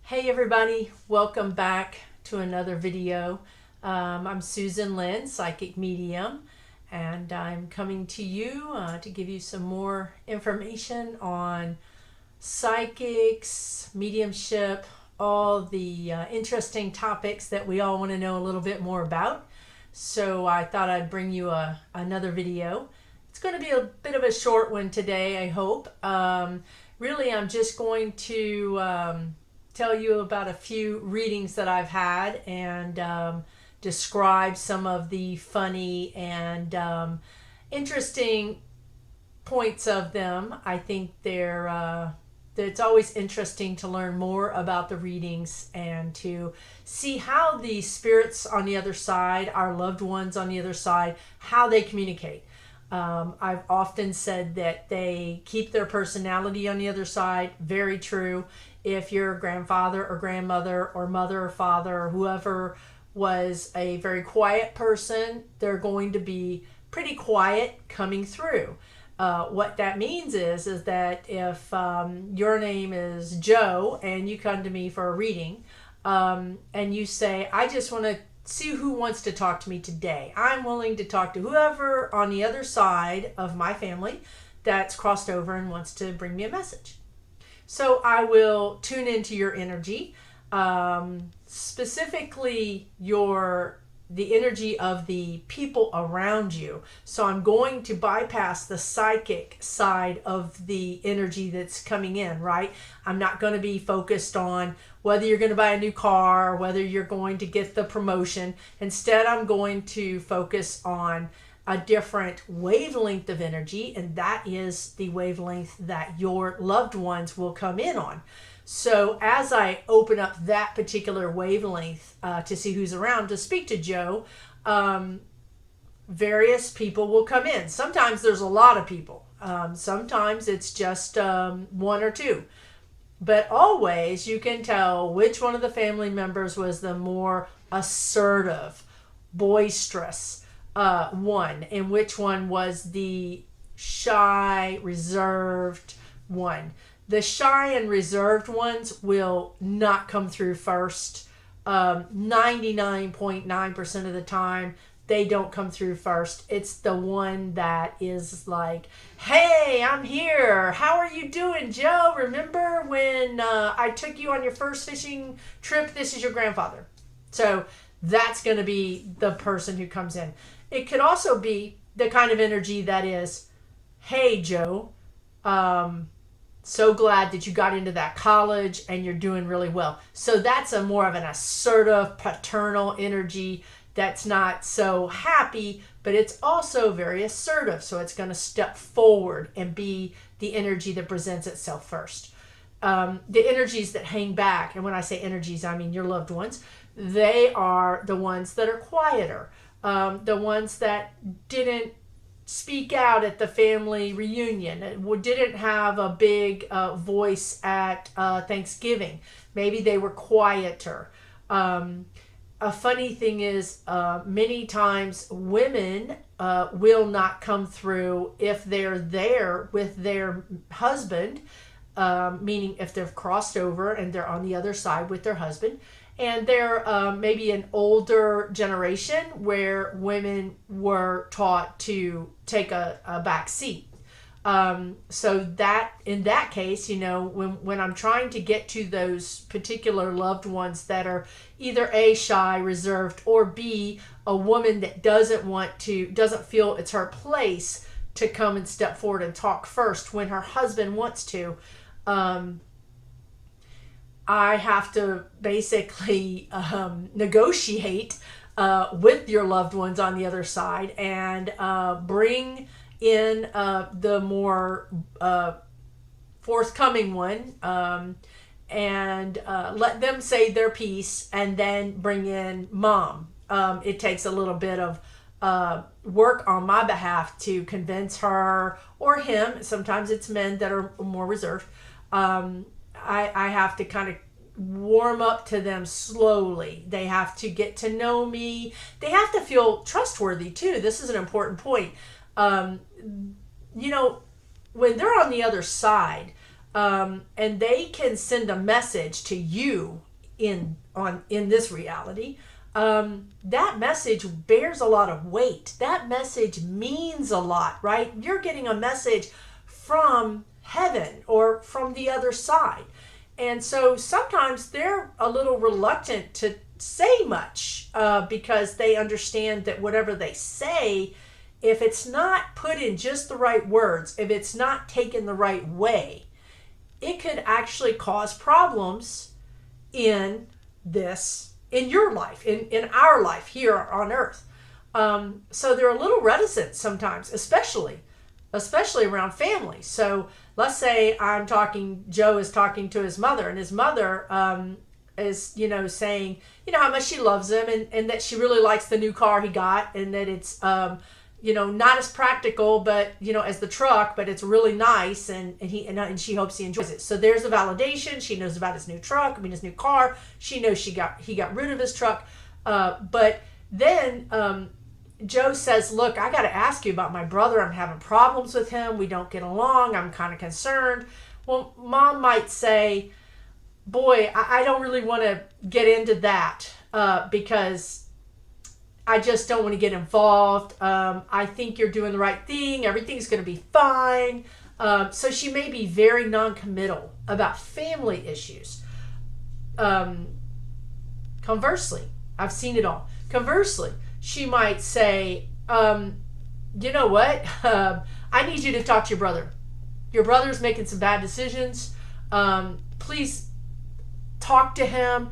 Hey everybody, welcome back to another video. I'm Lynn, psychic medium, and I'm coming to you to give you some more information on psychics, mediumship, all the interesting topics that we all want to know a little bit more about. So I thought I'd bring you another video. It's going to be a bit of a short one today, I hope. Really, I'm just going to tell you about a few readings that I've had and describe some of the funny and interesting points of them. I think it's always interesting to learn more about the readings and to see how the spirits on the other side, our loved ones on the other side, how they communicate. I've often said that they keep their personality on the other side. Very true. If your grandfather or grandmother or mother or father or whoever was a very quiet person, they're going to be pretty quiet coming through. What that means is that if your name is Joe and you come to me for a reading and you say, I just want to see who wants to talk to me today. I'm willing to talk to whoever on the other side of my family that's crossed over and wants to bring me a message. So I will tune into your energy, specifically the energy of the people around you. So I'm going to bypass the psychic side of the energy that's coming in, right? I'm not going to be focused on whether you're going to buy a new car, whether you're going to get the promotion. Instead, I'm going to focus on a different wavelength of energy, and that is the wavelength that your loved ones will come in on. So as I open up that particular wavelength to see who's around to speak to Joe, various people will come in. Sometimes there's a lot of people. Sometimes it's just one or two. But always you can tell which one of the family members was the more assertive, boisterous one, and which one was the shy, reserved one. The shy and reserved ones will not come through first. 99.9% of the time, they don't come through first. It's the one that is like, hey, I'm here. How are you doing, Joe? Remember when I took you on your first fishing trip? This is your grandfather. So that's going to be the person who comes in. It could also be the kind of energy that is, hey, Joe, so glad that you got into that college and you're doing really well. So that's a more of an assertive, paternal energy that's not so happy, but it's also very assertive. So it's going to step forward and be the energy that presents itself first. The energies that hang back, and when I say energies, I mean your loved ones, they are the ones that are quieter, the ones that didn't speak out at the family reunion, didn't have a big voice at Thanksgiving. Maybe they were quieter. A funny thing is, many times women will not come through if they're there with their husband, meaning if they've crossed over and they're on the other side with their husband. And they're maybe an older generation where women were taught to take a back seat. So that in that case, when I'm trying to get to those particular loved ones that are either A, shy, reserved, or B, a woman that doesn't feel it's her place to come and step forward and talk first when her husband wants to, I have to basically negotiate with your loved ones on the other side and bring in the more forthcoming one and let them say their piece and then bring in mom. It takes a little bit of work on my behalf to convince her or him. Sometimes it's men that are more reserved. I have to kind of warm up to them slowly. They have to get to know me. They have to feel trustworthy too. This is an important point. When they're on the other side, and they can send a message to you in this reality. That message bears a lot of weight. That message means a lot, right? You're getting a message from heaven or from the other side. And so sometimes they're a little reluctant to say much because they understand that whatever they say, if it's not put in just the right words, if it's not taken the right way, it could actually cause problems in your life, in our life here on earth. So they're a little reticent sometimes, especially around family. So let's say Joe is talking to his mother, and his mother is, saying, how much she loves him, and that she really likes the new car he got, and that it's, not as practical, but, as the truck, but it's really nice, and she hopes he enjoys it. So there's a validation. She knows about his new his new car. She knows he got rid of his truck. But then, Joe says, look, I got to ask you about my brother. I'm having problems with him. We don't get along. I'm kind of concerned. Well, Mom might say, boy, I don't really want to get into that because I just don't want to get involved. I think you're doing the right thing. Everything's going to be fine. So she may be very non-committal about family issues. Conversely, I've seen it all. Conversely, she might say, you know what? I need you to talk to your brother. Your brother's making some bad decisions. Please talk to him.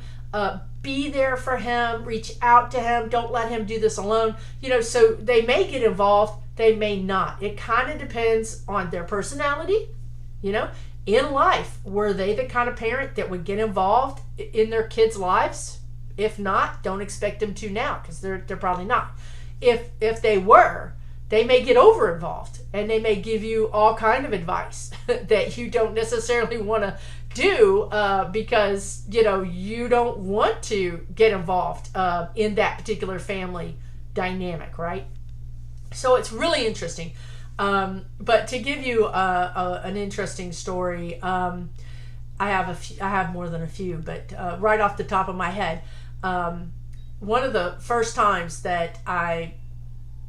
Be there for him. Reach out to him. Don't let him do this alone. So they may get involved. They may not. It kind of depends on their personality. In life, were they the kind of parent that would get involved in their kids' lives? If not, don't expect them to now, because they're probably not. If they were, they may get over involved, and they may give you all kind of advice that you don't necessarily want to do because you don't want to get involved in that particular family dynamic, right? So it's really interesting. But to give you an interesting story, I have more than a few, but right off the top of my head. One of the first times that I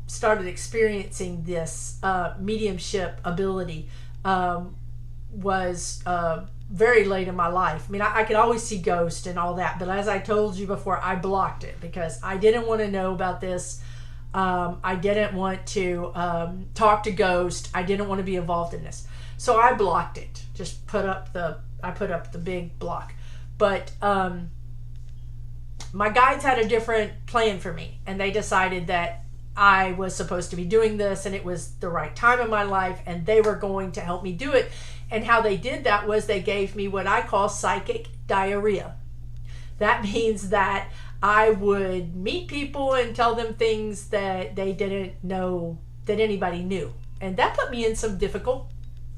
started experiencing this mediumship ability was very late in my life. I mean, I could always see ghosts and all that, but as I told you before, I blocked it because I didn't want to know about this. I didn't want to talk to ghosts. I didn't want to be involved in this. So I blocked it. Just put up the big block. But my guides had a different plan for me, and they decided that I was supposed to be doing this, and it was the right time in my life, and they were going to help me do it. And how they did that was they gave me what I call psychic diarrhea. That means that I would meet people and tell them things that they didn't know that anybody knew. And that put me in some difficult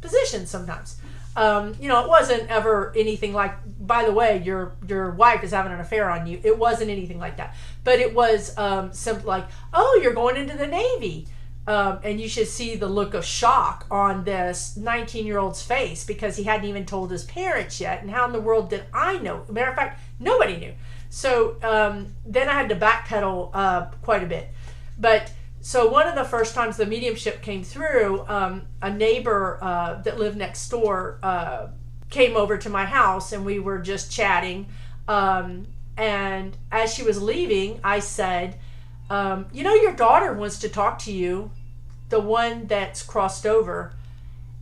positions sometimes. It wasn't ever anything like, by the way, your wife is having an affair on you. It wasn't anything like that. But it was something like, oh, you're going into the Navy. And you should see the look of shock on this 19-year-old's face because he hadn't even told his parents yet. And how in the world did I know? Matter of fact, nobody knew. So then I had to backpedal quite a bit. But so one of the first times the mediumship came through, a neighbor that lived next door came over to my house, and we were just chatting. And as she was leaving, I said, your daughter wants to talk to you, the one that's crossed over.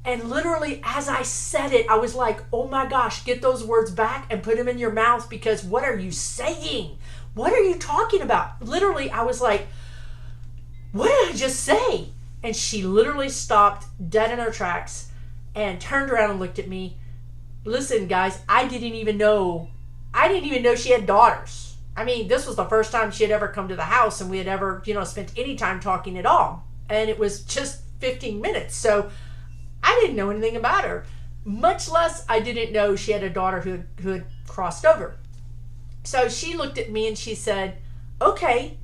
And literally, as I said it, I was like, oh my gosh, get those words back and put them in your mouth, because what are you saying? What are you talking about? Literally, I was like, what did I just say? And she literally stopped dead in her tracks and turned around and looked at me. Listen, guys, I didn't even know she had daughters. I mean, this was the first time she had ever come to the house, and we had ever, spent any time talking at all. And it was just 15 minutes. So I didn't know anything about her. Much less I didn't know she had a daughter who had crossed over. So she looked at me and she said, okay,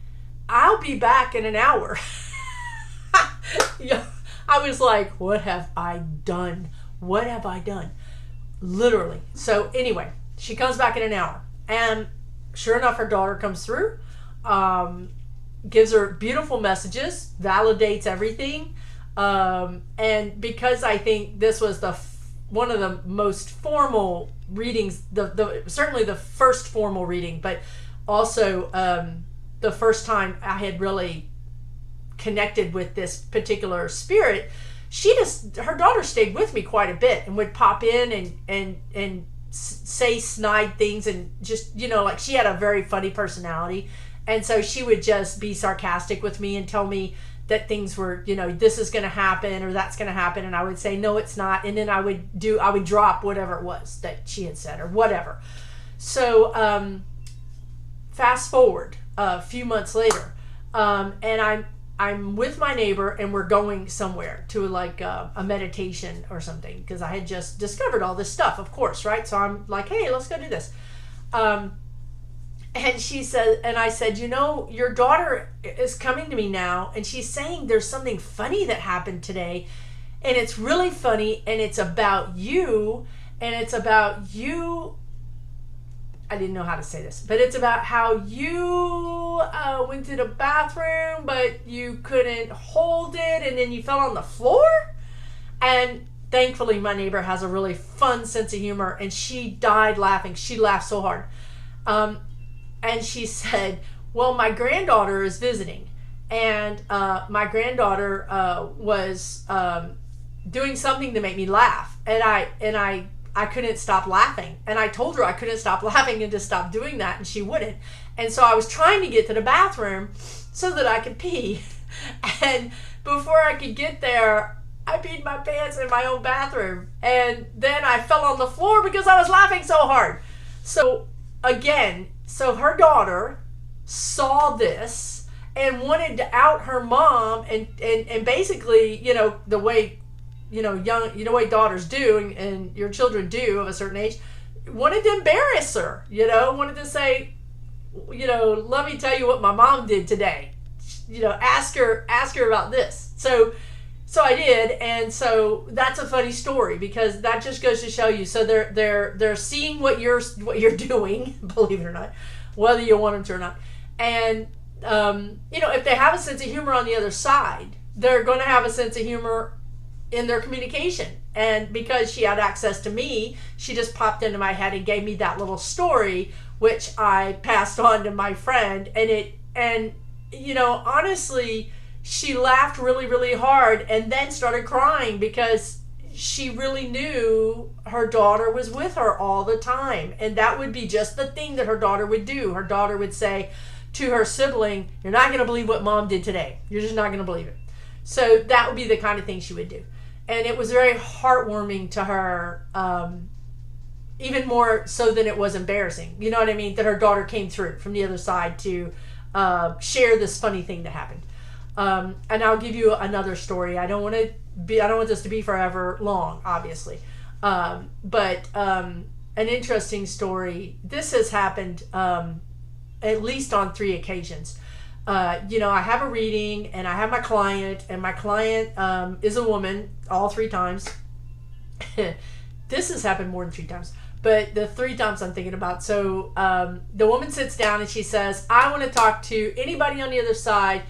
I'll be back in an hour. Yeah, I was like, what have I done? What have I done? Literally. So anyway, she comes back in an hour, and sure enough, her daughter comes through, gives her beautiful messages, validates everything, and because I think this was one of the most formal readings, the certainly the first formal reading, but also the first time I had really connected with this particular spirit. Her daughter stayed with me quite a bit and would pop in and say snide things, and just, like, she had a very funny personality, and so she would just be sarcastic with me and tell me that things were, this is going to happen or that's going to happen, and I would say no, it's not, and then I would drop whatever it was that she had said or whatever. So fast forward a few months later, and I'm with my neighbor, and we're going somewhere to like a meditation or something, because I had just discovered all this stuff, of course, right? So I'm like, hey, let's go do this. And she said, and I said, your daughter is coming to me now, and she's saying there's something funny that happened today, and it's really funny, and it's about you, and it's about you. I didn't know how to say this, but it's about how you went to the bathroom, but you couldn't hold it, and then you fell on the floor. And thankfully, my neighbor has a really fun sense of humor, and she died laughing. She laughed so hard. And she said, well, my granddaughter is visiting, and my granddaughter was doing something to make me laugh, and I couldn't stop laughing, and I told her I couldn't stop laughing and to stop doing that, and she wouldn't. And so I was trying to get to the bathroom so that I could pee, and before I could get there, I peed my pants in my own bathroom, and then I fell on the floor because I was laughing so hard. So again, her daughter saw this and wanted to out her mom, and basically, the way way daughters do, and your children do of a certain age, wanted to embarrass her, wanted to say, let me tell you what my mom did today, ask her about this. So I did, and so that's a funny story, because that just goes to show you. So they're seeing what you're doing, believe it or not, whether you want them to or not. And if they have a sense of humor on the other side, they're going to have a sense of humor in their communication. And because she had access to me, she just popped into my head and gave me that little story, which I passed on to my friend. And honestly, she laughed really, really hard, and then started crying, because she really knew her daughter was with her all the time. And that would be just the thing that her daughter would do. Her daughter would say to her sibling, you're not going to believe what mom did today. You're just not going to believe it. So that would be the kind of thing she would do. And it was very heartwarming to her, even more so than it was embarrassing. You know what I mean? That her daughter came through from the other side to share this funny thing that happened. And I'll give you another story. I don't want this to be forever long, obviously. But an interesting story. This has happened at least on 3 occasions. I have a reading, and I have my client, and my client is a woman all 3 times. This has happened more than 3 times, but the 3 times I'm thinking about. So the woman sits down and she says, I want to talk to anybody on the other side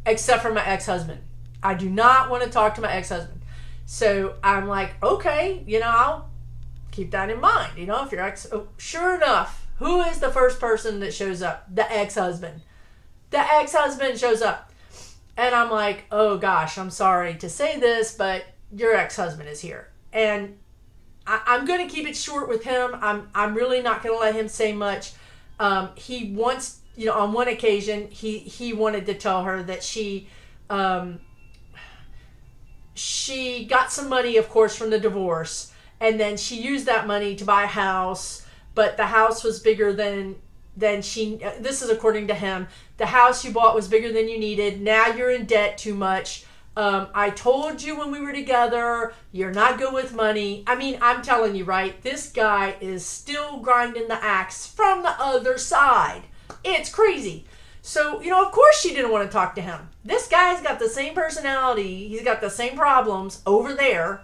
except for my ex-husband. I do not want to talk to my ex-husband. So I'm like, okay, I'll keep that in mind. If your ex, sure enough, who is the first person that shows up? The ex-husband. The ex-husband shows up. And I'm like, oh gosh, I'm sorry to say this, but your ex-husband is here. And I'm going to keep it short with him. I'm really not going to let him say much. He wants, on one occasion, he wanted to tell her that she got some money, of course, from the divorce. And then she used that money to buy a house. But the house was bigger than she, this is according to him, the house you bought was bigger than you needed. Now you're in debt too much. I told you when we were together, you're not good with money. I mean, I'm telling you, right? This guy is still grinding the axe from the other side. It's crazy. So, of course she didn't want to talk to him. This guy's got the same personality. He's got the same problems over there.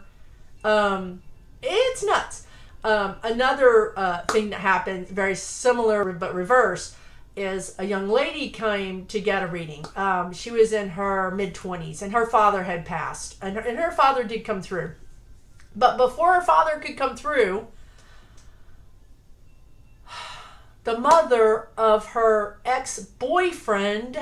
It's nuts. Another thing that happened, very similar but reverse, is a young lady came to get a reading. She was in her mid-20s, and her father had passed. And her father did come through. But before her father could come through, the mother of her ex-boyfriend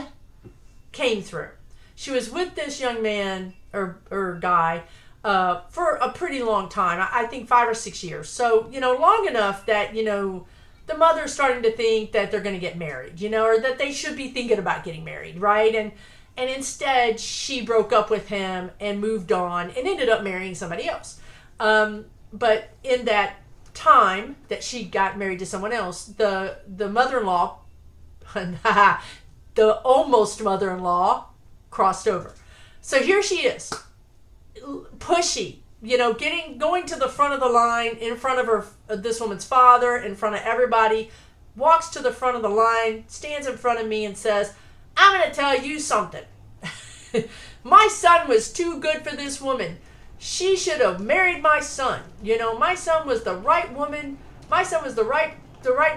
came through. She was with this young man or guy for a pretty long time. I think 5 or 6 years. So, long enough that, the mother's starting to think that they're going to get married, or that they should be thinking about getting married, right? And instead, she broke up with him and moved on and ended up marrying somebody else. But in that time that she got married to someone else, the mother-in-law, the almost mother-in-law, crossed over. So here she is, pushy, going to the front of the line in front of this woman's father, in front of everybody, walks to the front of the line, stands in front of me and says, I'm going to tell you something. My son was too good for this woman. She should have married my son. My son was the right woman. My son was the right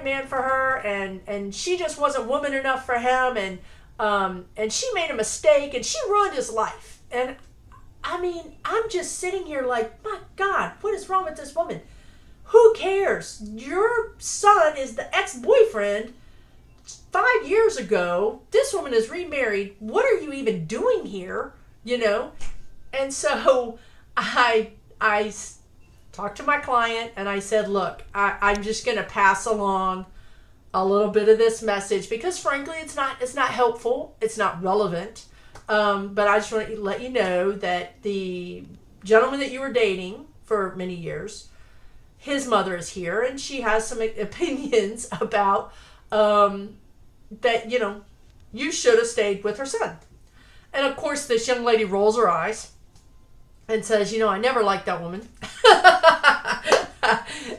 man for her, and she just wasn't woman enough for him, and she made a mistake, and she ruined his life. And I'm just sitting here like, my God, what is wrong with this woman? Who cares? Your son is the ex-boyfriend 5 years ago. This woman is remarried. What are you even doing here? And so I talked to my client and I said, look, I'm just going to pass along a little bit of this message because frankly, it's not helpful. It's not relevant. But I just want to let you know that the gentleman that you were dating for many years, his mother is here and she has some opinions about, that, you should have stayed with her son. And of course, this young lady rolls her eyes and says, I never liked that woman.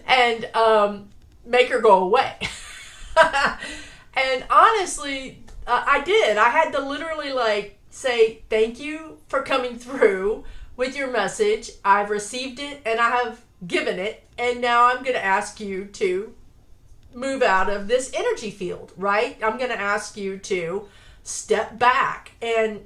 And make her go away. And honestly, I did. I had to literally say, thank you for coming through with your message. I've received it and I have given it. And now I'm going to ask you to move out of this energy field, right? I'm going to ask you to step back. And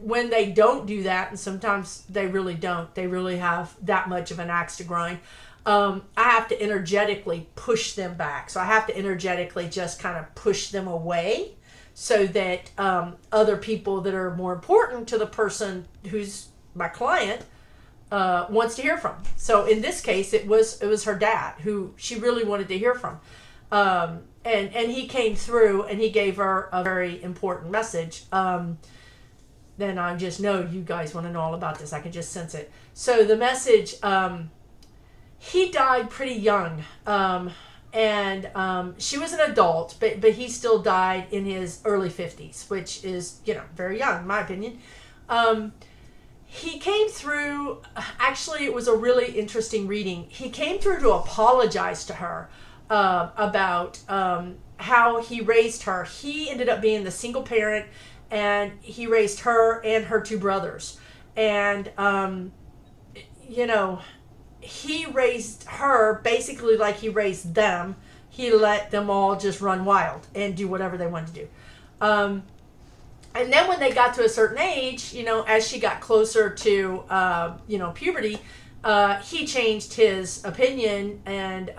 when they don't do that, and sometimes they really don't, they really have that much of an axe to grind, I have to energetically push them back. So I have to energetically just kind of push them away so that other people that are more important to the person who's my client wants to hear from. So in this case, it was her dad who she really wanted to hear from. And he came through and he gave her a very important message. Then I just know you guys want to know all about this. I can just sense it. So the message, he died pretty young. And she was an adult, but he still died in his early 50s, which is, very young in my opinion. He came through, actually it was a really interesting reading. He came through to apologize to her about how he raised her. He ended up being the single parent, and he raised her and her 2 brothers. And, he raised her basically like he raised them. He let them all just run wild and do whatever they wanted to do. And then when they got to a certain age, as she got closer to, puberty, he changed his opinion, and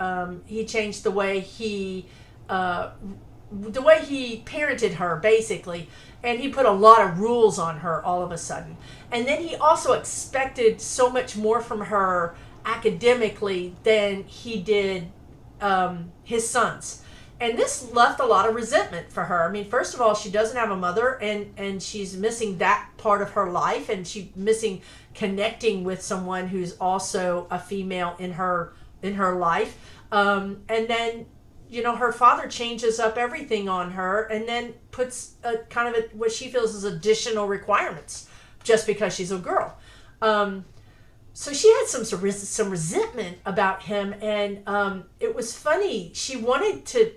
he changed the way he parented her, basically. And he put a lot of rules on her all of a sudden. And then he also expected so much more from her academically than he did his sons. And this left a lot of resentment for her. I mean, first of all, she doesn't have a mother, and she's missing that part of her life, and she's missing connecting with someone who's also a female in her life. And then, her father changes up everything on her, and then puts a kind of what she feels is additional requirements just because she's a girl. So she had some resentment about him, and it was funny. She wanted to,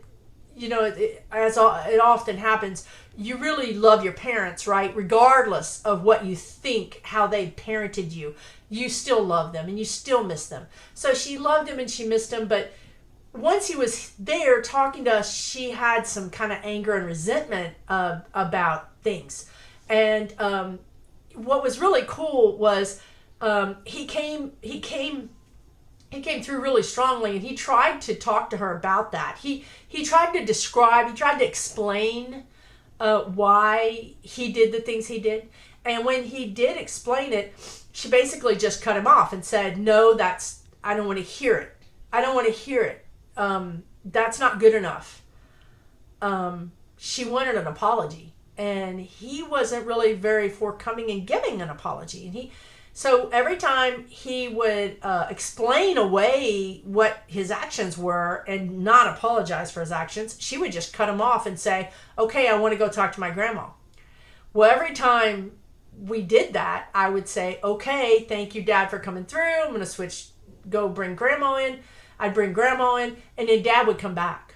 it often happens, you really love your parents, right? Regardless of what you think, how they parented you, you still love them and you still miss them. So she loved him and she missed him, but once he was there talking to us, she had some kind of anger and resentment about things. And what was really cool was he came through really strongly, and he tried to talk to her about that. He tried to explain why he did the things he did. And when he did explain it, she basically just cut him off and said, no, I don't want to hear it. I don't want to hear it. That's not good enough. She wanted an apology, and he wasn't really very forthcoming in giving an apology. And so every time he would explain away what his actions were and not apologize for his actions, she would just cut him off and say, okay, I want to go talk to my grandma. Well, every time we did that, I would say, okay, thank you, Dad, for coming through. I'm going to go bring Grandma in. I'd bring Grandma in, and then Dad would come back.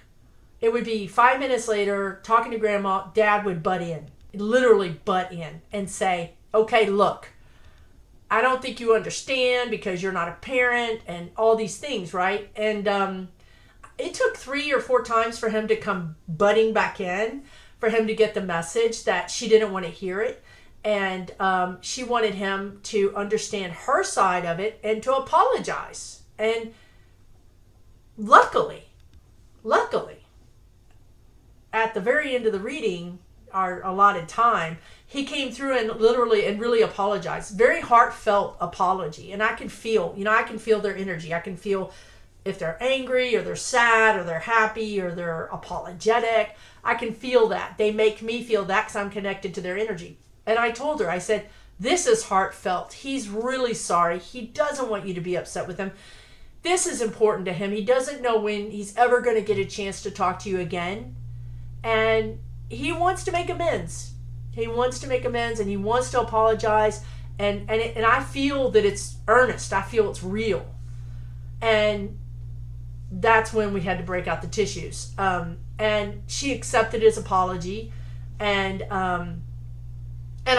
It would be 5 minutes later, talking to Grandma, Dad would butt in, literally butt in, and say, okay, look, I don't think you understand because you're not a parent, and all these things, right? And it took 3 or 4 times for him to come butting back in, for him to get the message that she didn't want to hear it. And she wanted him to understand her side of it and to apologize. And luckily, at the very end of the reading, our allotted time, he came through and really apologized. Very heartfelt apology. And I can feel their energy. I can feel if they're angry or they're sad or they're happy or they're apologetic. I can feel that. They make me feel that because I'm connected to their energy. And I told her, I said, this is heartfelt. He's really sorry. He doesn't want you to be upset with him. This is important to him. He doesn't know when he's ever going to get a chance to talk to you again. And he wants to make amends. He wants to make amends and he wants to apologize. And I feel that it's earnest. I feel it's real. And that's when we had to break out the tissues. And she accepted his apology. And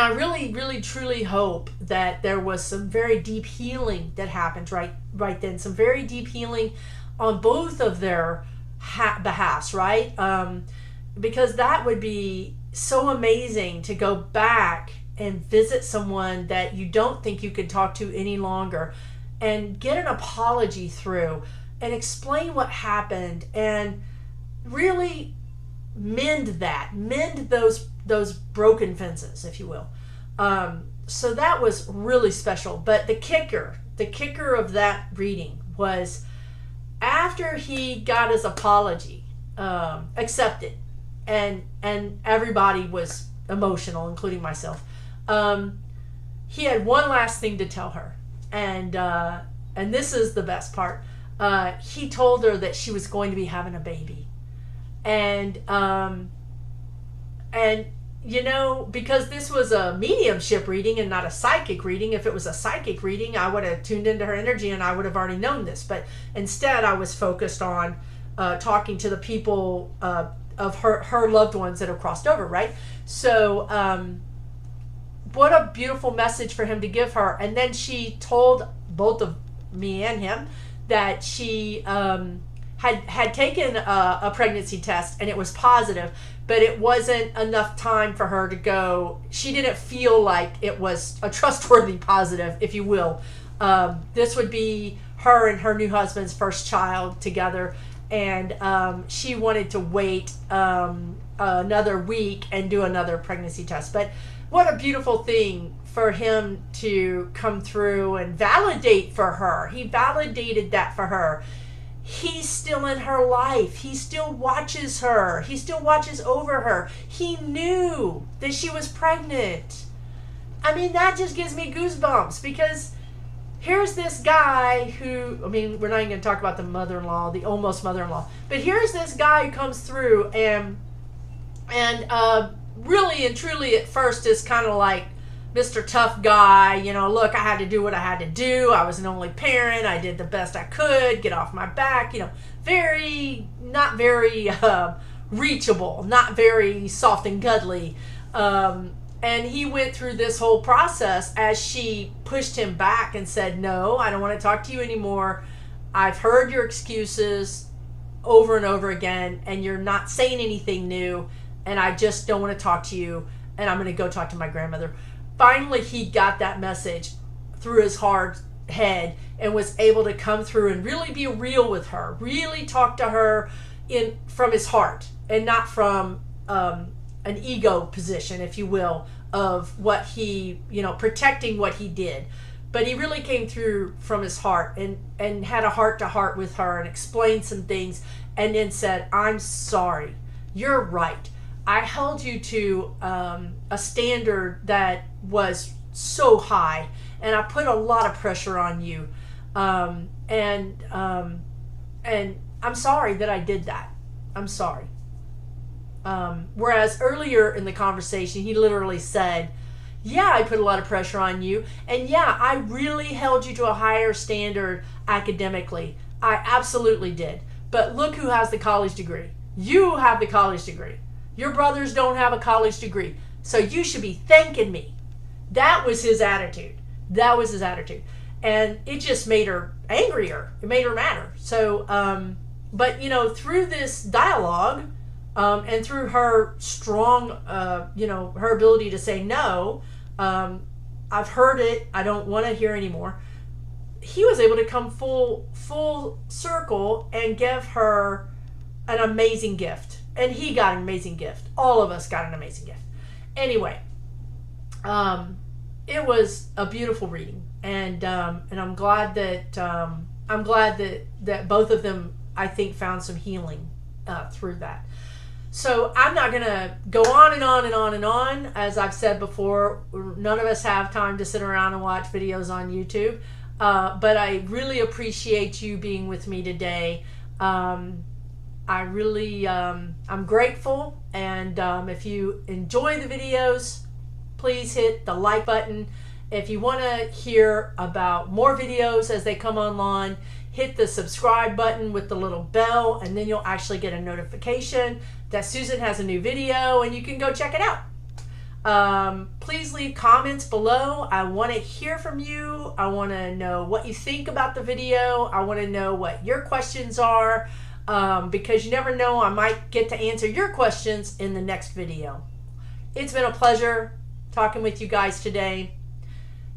I really, really, truly hope that there was some very deep healing that happened right then. Some very deep healing on both of their behalves, right? Because that would be so amazing to go back and visit someone that you don't think you could talk to any longer and get an apology through and explain what happened and really mend those broken fences, if you will. So that was really special. But the kicker of that reading was after he got his apology accepted, and everybody was emotional, including myself. He had one last thing to tell her, and this is the best part. He told her that she was going to be having a baby, and because this was a mediumship reading and not a psychic reading. If it was a psychic reading, I would have tuned into her energy and I would have already known this. But instead, I was focused on talking to the people of her loved ones that have crossed over, right? So what a beautiful message for him to give her. And then she told both of me and him that she had taken a pregnancy test and it was positive, but it wasn't enough time for her to go. She didn't feel like it was a trustworthy positive, if you will. This would be her and her new husband's first child together, and she wanted to wait another week and do another pregnancy test. But what a beautiful thing for him to come through and validate for her. He validated that for her. He's still in her life. He still watches her. He still watches over her. He knew that she was pregnant. I mean, that just gives me goosebumps, because here's this guy who, I mean, we're not even going to talk about the mother-in-law, the almost mother-in-law, but here's this guy who comes through and really and truly at first is kind of like Mr. Tough Guy, look, I had to do what I had to do. I was an only parent. I did the best I could, get off my back, not very reachable, not very soft and cuddly. And he went through this whole process as she pushed him back and said, no, I don't want to talk to you anymore. I've heard your excuses over and over again, and you're not saying anything new, and I just don't want to talk to you, and I'm going to go talk to my grandmother. Finally, he got that message through his hard head and was able to come through and really be real with her, really talk to her from his heart and not from an ego position, if you will, of what he, protecting what he did. But he really came through from his heart and had a heart to heart with her and explained some things and then said, I'm sorry. You're right. I held you to a standard that was so high, and I put a lot of pressure on you. And I'm sorry that I did that. I'm sorry. Whereas earlier in the conversation, he literally said, yeah, I put a lot of pressure on you. And yeah, I really held you to a higher standard academically. I absolutely did. But look who has the college degree. You have the college degree. Your brothers don't have a college degree. So you should be thanking me. That was his attitude. That was his attitude. And it just made her angrier. It made her madder. So, but through this dialogue, and through her strong, her ability to say no, I've heard it, I don't want to hear anymore. He was able to come full circle and give her an amazing gift. And he got an amazing gift. All of us got an amazing gift. Anyway, it was a beautiful reading, and I'm glad that that both of them, I think, found some healing through that. So I'm not going to go on and on and on and on. As I've said before, none of us have time to sit around and watch videos on YouTube. But I really appreciate you being with me today. I'm grateful. And if you enjoy the videos, please hit the like button. If you want to hear about more videos as they come online, hit the subscribe button with the little bell, and then you'll actually get a notification that Susan has a new video and you can go check it out. Please leave comments below. I want to hear from you. I want to know what you think about the video. I want to know what your questions are, because you never know, I might get to answer your questions in the next video. It's been a pleasure talking with you guys today.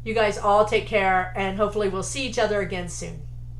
You guys all take care, and hopefully we'll see each other again soon.